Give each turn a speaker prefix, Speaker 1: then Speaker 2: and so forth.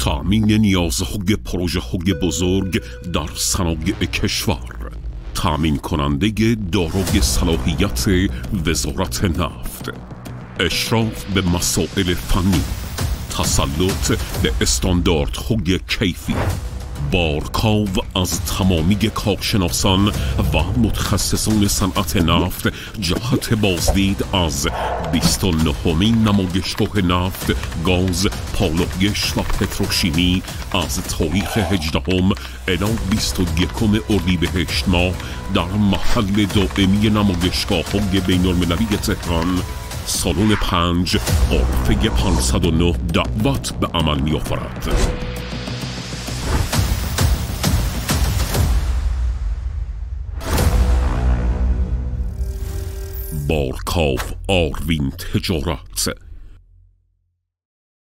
Speaker 1: تامین نیازهای پروژه‌های بزرگ در صنایع کشور، تامین کننده دارای صلاحیت وزارت نفت، اشراف به مسائل فنی، تسلط به استانداردهای کیفی، بارکاو از تمامی کارشناسان و متخصصان صنعت نفت جهت بازدید از 29مین نمایشگاه نفت، گاز، پالایش و پتروشیمی از تاریخ 18 الی 21 اردیبهشت ماه در محل دائمی نمایشگاه‌های بین‌المللی تهران، سالن 5، غرفه 509 دعوت به عمل می‌آورد. بارکاو آروین تجارت